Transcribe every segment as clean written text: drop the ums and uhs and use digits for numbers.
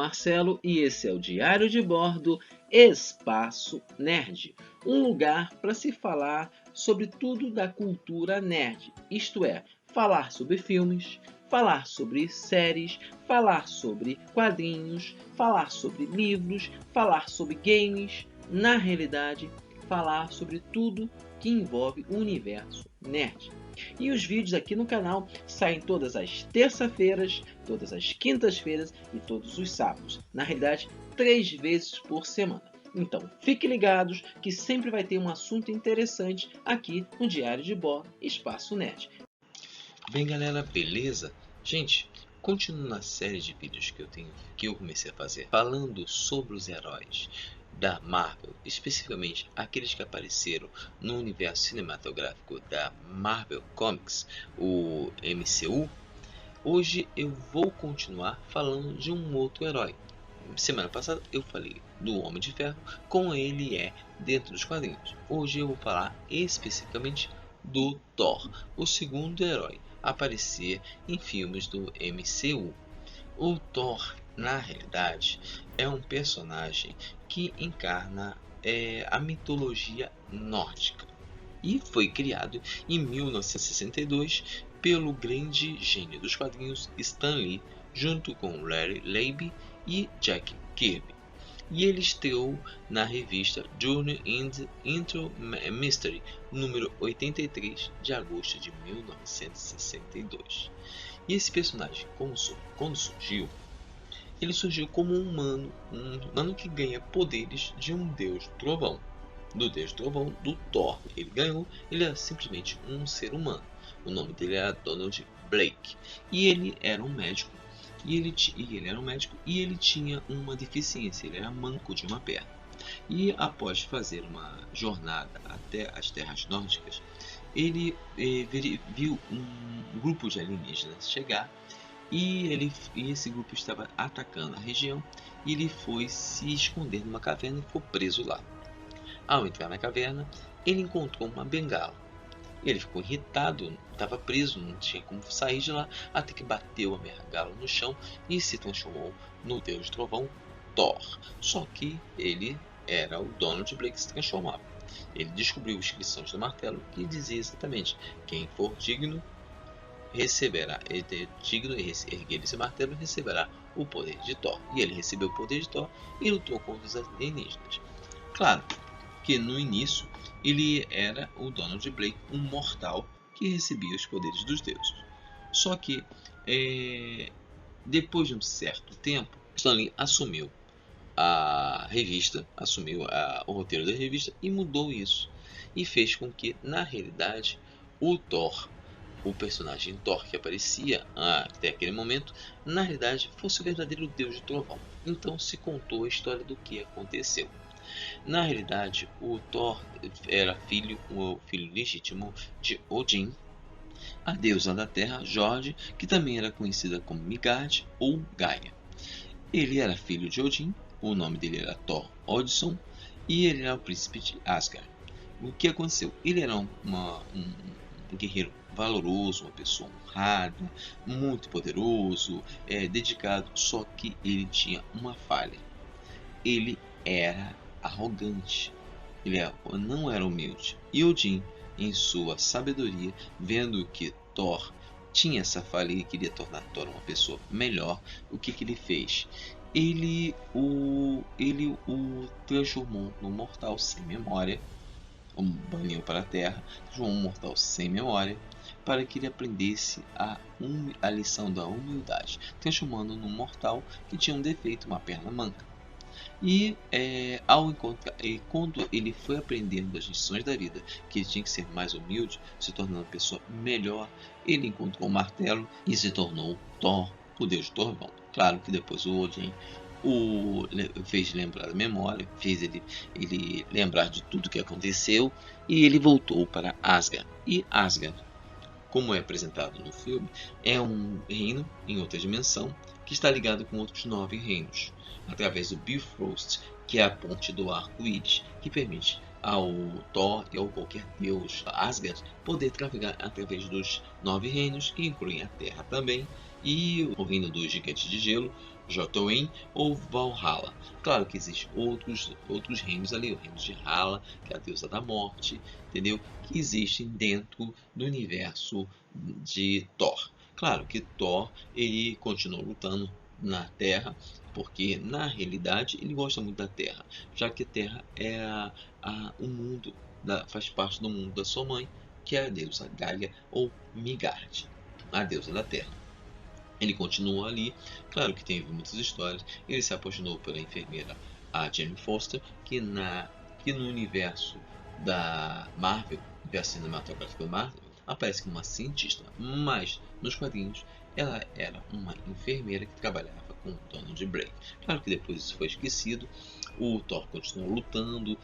Marcelo e esse é o Diário de Bordo Espaço Nerd, um lugar para se falar sobre tudo da cultura nerd, isto é, falar sobre filmes, falar sobre séries, falar sobre quadrinhos, falar sobre livros, falar sobre games, na realidade, falar sobre tudo que envolve o universo nerd. E os vídeos aqui no canal saem todas as terças-feiras, todas as quintas-feiras e todos os sábados. Na realidade, 3 vezes por semana. Então, fiquem ligados que sempre vai ter um assunto interessante aqui no Diário de Bordo Espaço Nerd. Bem, galera, beleza? Gente, continuando na série de vídeos que eu comecei a fazer falando sobre os heróis da Marvel, especificamente aqueles que apareceram no universo cinematográfico da Marvel Comics, o MCU. Hoje eu vou continuar falando de um outro herói. Semana passada eu falei do Homem de Ferro, como ele é dentro dos quadrinhos. Hoje eu vou falar especificamente do Thor, o segundo herói a aparecer em filmes do MCU. O Thor, na realidade, é um personagem que encarna a mitologia nórdica e foi criado em 1962 pelo grande gênio dos quadrinhos Stan Lee, junto com Larry Leiby e Jack Kirby. E ele estreou na revista Journey into Mystery, número 83, de agosto de 1962. E esse personagem, quando surgiu, ele surgiu como um humano que ganha poderes de um deus trovão. Do deus trovão, do Thor. Ele é simplesmente um ser humano. O nome dele era Donald Blake. E ele era um médico. E ele tinha uma deficiência, ele era manco de uma perna. E após fazer uma jornada até as terras nórdicas, ele viu um grupo de alienígenas chegar e esse grupo estava atacando a região e ele foi se esconder numa caverna e ficou preso lá. Ao entrar na caverna, ele encontrou uma bengala. Ele ficou irritado, estava preso, não tinha como sair de lá, até que bateu a bengala no chão e se transformou no deus trovão Thor. Só que ele era o Donald Blake que se transformava. Ele descobriu inscrições do martelo que dizia exatamente: quem for digno receberá, erguer esse martelo receberá o poder de Thor. E ele recebeu o poder de Thor e lutou contra os alienígenas. Claro que no início ele era o Donald Blake, um mortal que recebia os poderes dos deuses. Só que depois de um certo tempo, Stan Lee assumiu a revista, o roteiro da revista e mudou isso. E fez com que, na realidade, o Thor, o personagem Thor que aparecia até aquele momento, na realidade fosse o verdadeiro deus de trovão. Então se contou a história do que aconteceu. Na realidade, o Thor era o filho legítimo de Odin, a deusa da terra, Jord, que também era conhecida como Midgard ou Gaia. Ele era filho de Odin, o nome dele era Thor Odinson, e ele era o príncipe de Asgard. O que aconteceu? Ele era um guerreiro valoroso, uma pessoa honrada, muito poderoso, dedicado, só que ele tinha uma falha. Ele era arrogante, ele não era humilde. E Odin, em sua sabedoria, vendo que Thor tinha essa falha e queria tornar Thor uma pessoa melhor, o que ele fez? Ele o transformou num mortal sem memória, baniu para a terra, transformou um mortal sem memória, para que ele aprendesse a lição da humildade, transformando num mortal que tinha um defeito, uma perna manca. E quando ele foi aprendendo as lições da vida, que ele tinha que ser mais humilde, se tornando uma pessoa melhor, ele encontrou o martelo e se tornou Thor, o deus do trovão. Claro que depois o Odin o fez lembrar a memória, fez ele lembrar de tudo que aconteceu e ele voltou para Asgard. E Asgard, como é apresentado no filme, é um reino em outra dimensão que está ligado com outros 9 reinos, através do Bifrost, que é a ponte do arco-íris, que permite ao Thor e ao qualquer deus Asgard poder trafegar através dos 9 reinos, que incluem a Terra também, e o reino dos gigantes de gelo, Jotunheim ou Valhalla. Claro que existem outros reinos ali, o reino de Hala, que é a deusa da morte, entendeu? Que existem dentro do universo de Thor. Claro que Thor ele continua lutando na Terra, porque na realidade ele gosta muito da Terra, já que a Terra é o mundo, faz parte do mundo da sua mãe, que é a deusa Gaia ou Midgard, a deusa da Terra. Ele continua ali, claro que tem muitas histórias. Ele se apaixonou pela enfermeira, a Jane Foster, que no universo da Marvel, universo cinematográfico da Marvel, aparece como uma cientista, mas nos quadrinhos ela era uma enfermeira que trabalhava com o Donald Blake. Claro que depois isso foi esquecido. O Thor continua lutando.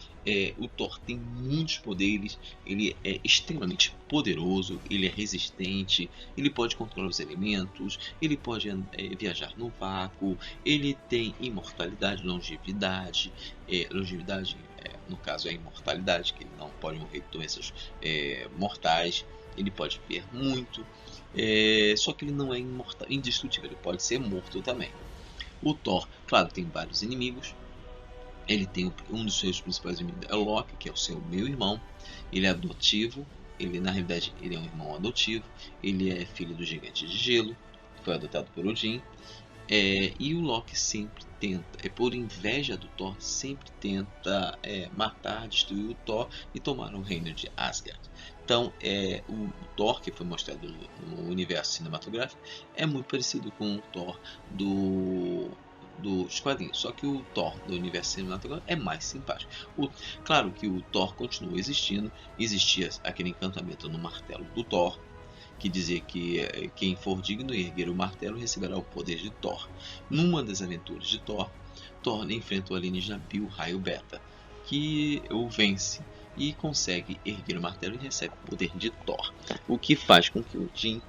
O Thor tem muitos poderes. Ele é extremamente poderoso. Ele é resistente. Ele pode controlar os elementos. Ele pode viajar no vácuo. Ele tem imortalidade, longevidade. Longevidade, no caso, é a imortalidade, que ele não pode morrer de doenças mortais. Ele pode ver muito. Só que ele não é indestrutível. Ele pode ser morto também. O Thor, claro, tem vários inimigos. Ele tem um dos seus principais inimigos, é o Loki, que é o seu meio-irmão. Ele é adotivo. Na realidade, ele é um irmão adotivo. Ele é filho do gigante de gelo. Foi adotado por Odin. E o Loki sempre tenta, por inveja do Thor, sempre tenta matar, destruir o Thor e tomar o reino de Asgard. Então, o Thor, que foi mostrado no universo cinematográfico, é muito parecido com o Thor dos quadrinhos, só que o Thor do universo cinematográfico é mais simpático. Claro que o Thor continua existindo. Existia aquele encantamento no martelo do Thor, que dizia que quem for digno e erguer o martelo receberá o poder de Thor. Numa das aventuras de Thor, Thor enfrenta o alienígena Bill Raio Beta, que o vence e consegue erguer o martelo e recebe o poder de Thor, o que faz com que o Odin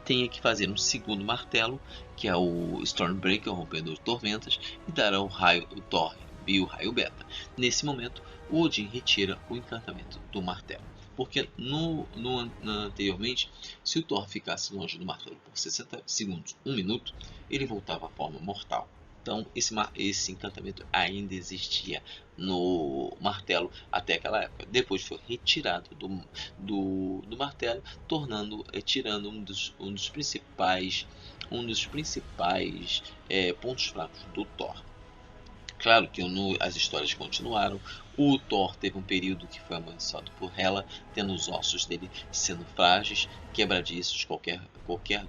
tenha que fazer um segundo martelo, que é o Stormbreaker, o rompedor de tormentas, e dar ao Thor Bill Raio Beta. Nesse momento, o Odin retira o encantamento do martelo, porque anteriormente, se o Thor ficasse longe do martelo por 60 segundos, 1 minuto, ele voltava à forma mortal. Então esse encantamento ainda existia no martelo até aquela época. Depois foi retirado do martelo, tirando um dos principais pontos fracos do Thor. Claro que as histórias continuaram. O Thor teve um período que foi amaldiçoado por Hela, tendo os ossos dele sendo frágeis, quebradiços. Qualquer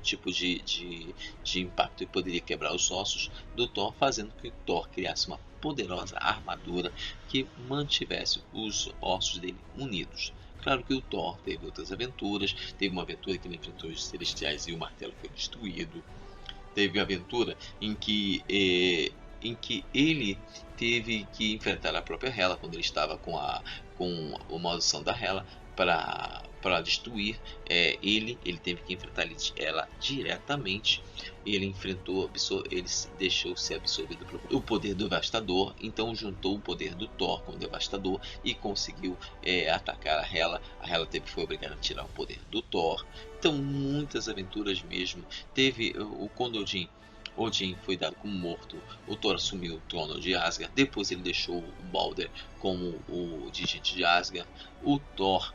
tipo de impacto poderia quebrar os ossos do Thor, fazendo com que o Thor criasse uma poderosa armadura que mantivesse os ossos dele unidos. Claro que o Thor teve outras aventuras. Teve uma aventura que ele enfrentou os Celestiais e o martelo foi destruído. Teve aventura em que ele teve que enfrentar a própria Hela quando ele estava com a maldição da Hela para destruir ele teve que enfrentar ela diretamente. Ele deixou ser absorvido pelo poder devastador, então juntou o poder do Thor com o devastador e conseguiu atacar a Hela. A Hela foi obrigada a tirar o poder do Thor. Então muitas aventuras mesmo. Teve quando Odin foi dado como morto, o Thor assumiu o trono de Asgard. Depois ele deixou o Balder como o dirigente de Asgard. O Thor,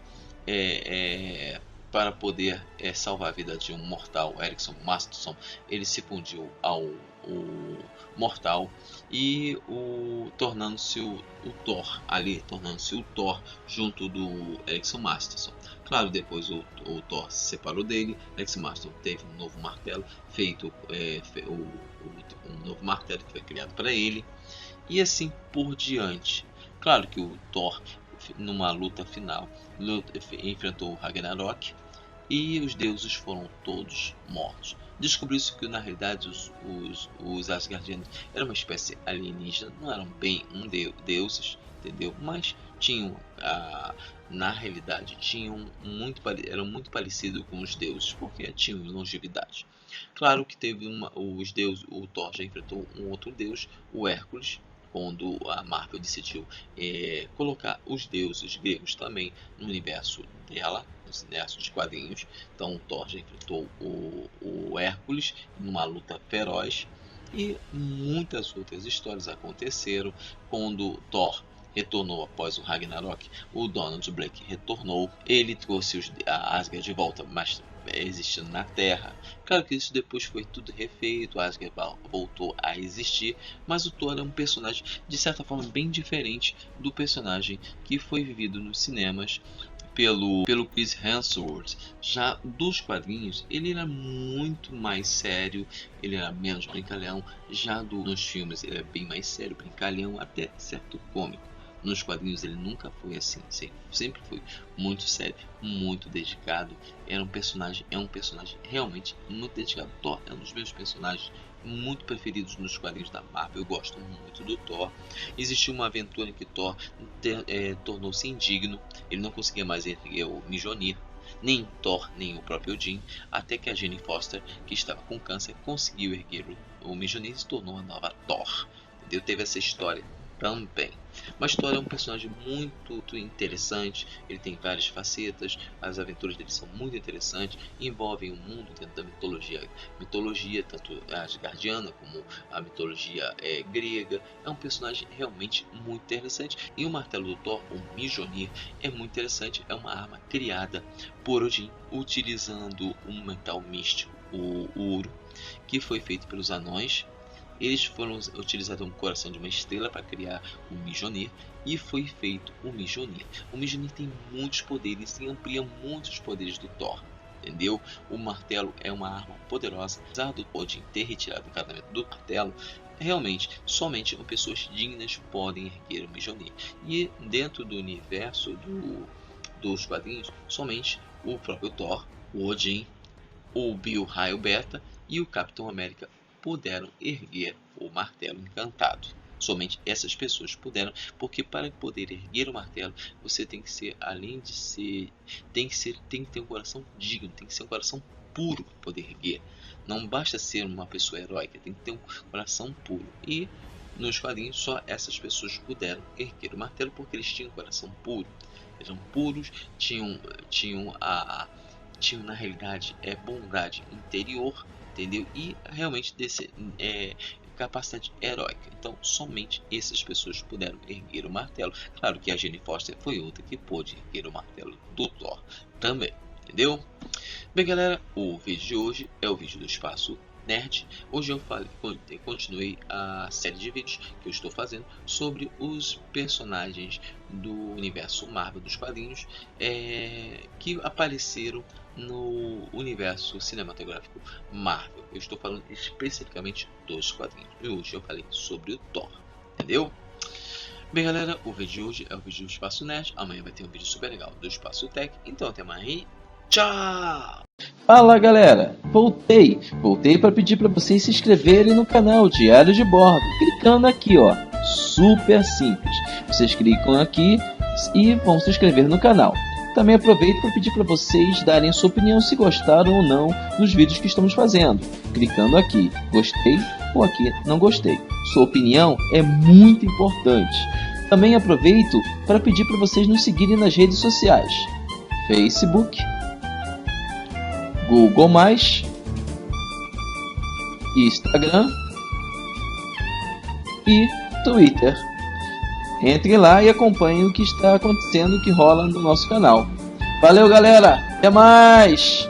para poder salvar a vida de um mortal, Eriksson Masterson, ele se fundiu ao mortal e tornando-se o Thor junto do Eriksson Masterson. Claro, depois o Thor se separou dele. Eriksson Masterson teve um novo martelo feito, um novo martelo que foi criado para ele, e assim por diante. Claro que o Thor, numa luta final, enfrentou o Ragnarok e os deuses foram todos mortos. Descobriu-se que na realidade os Asgardianos eram uma espécie alienígena, não eram bem deuses, entendeu? Mas tinham, na realidade, eram muito parecidos com os deuses, porque tinham longevidade. Claro que teve os deuses, o Thor já enfrentou um outro deus, o Hércules, quando a Marvel decidiu colocar os deuses gregos também no universo dela, no universo de quadrinhos. Então o Thor já enfrentou o Hércules numa luta feroz, e muitas outras histórias aconteceram. Quando Thor retornou após o Ragnarok, o Donald Blake retornou, ele trouxe a Asgard de volta, mas existindo na Terra. Claro que isso depois foi tudo refeito, Asgard voltou a existir, mas o Thor é um personagem de certa forma bem diferente do personagem que foi vivido nos cinemas pelo Chris Hemsworth. Já dos quadrinhos, ele era muito mais sério, ele era menos brincalhão. Já nos filmes ele é bem mais sério, brincalhão, até certo cômico. Nos quadrinhos ele nunca foi assim, sempre foi muito sério, muito dedicado. É um personagem realmente muito dedicado. Thor é um dos meus personagens muito preferidos nos quadrinhos da Marvel. Eu gosto muito do Thor. Existiu uma aventura em que Thor tornou-se indigno, ele não conseguia mais erguer o Mjolnir, nem Thor, nem o próprio Odin, até que a Jane Foster, que estava com câncer, conseguiu erguer o Mjolnir e se tornou a nova Thor. Entendeu? Teve essa história também. Mas Thor é um personagem muito interessante, ele tem várias facetas, as aventuras dele são muito interessantes, envolvem um mundo dentro da mitologia tanto asgardiana como a mitologia grega. É um personagem realmente muito interessante, e o martelo do Thor, o Mjolnir, é muito interessante. É uma arma criada por Odin, utilizando um metal místico, o ouro, que foi feito pelos anões. Eles foram utilizados um coração de uma estrela para criar o Mjolnir, e foi feito o Mjolnir. O Mjolnir tem muitos poderes e amplia muitos poderes do Thor. Entendeu? O martelo é uma arma poderosa. Apesar do Odin ter retirado o encantamento do martelo, realmente somente pessoas dignas podem erguer o Mjolnir. E dentro do universo dos quadrinhos, somente o próprio Thor, o Odin, o Bill Raio Beta e o Capitão América puderam erguer o martelo encantado. Somente essas pessoas puderam, porque para poder erguer o martelo, você tem que ser, além de ser, tem que ter um coração digno, tem que ser um coração puro para poder erguer. Não basta ser uma pessoa heróica, tem que ter um coração puro. E nos quadrinhos só essas pessoas puderam erguer o martelo, porque eles tinham um coração puro. Eram puros, tinham na realidade bondade interior, entendeu? E realmente capacidade heróica. Então somente essas pessoas puderam erguer o martelo. Claro que a Jane Foster foi outra que pôde erguer o martelo do Thor também, entendeu? Bem galera, o vídeo de hoje é o vídeo do Espaço Nerd. Hoje eu continuei a série de vídeos que eu estou fazendo sobre os personagens do universo Marvel dos quadrinhos que apareceram no universo cinematográfico Marvel. Eu estou falando especificamente dos quadrinhos, e hoje eu falei sobre o Thor, entendeu? Bem galera, o vídeo de hoje é o vídeo do Espaço Nerd. Amanhã vai ter um vídeo super legal do Espaço Tech. Então até amanhã e tchau! Fala galera, voltei para pedir para vocês se inscreverem no canal Diário de Bordo, clicando aqui ó, super simples, vocês clicam aqui e vão se inscrever no canal. Também aproveito para pedir para vocês darem sua opinião se gostaram ou não dos vídeos que estamos fazendo, clicando aqui, gostei ou aqui não gostei. Sua opinião é muito importante. Também aproveito para pedir para vocês nos seguirem nas redes sociais, Facebook, Google+, Instagram e Twitter. Entre lá e acompanhe o que está acontecendo, o que rola no nosso canal. Valeu galera, até mais!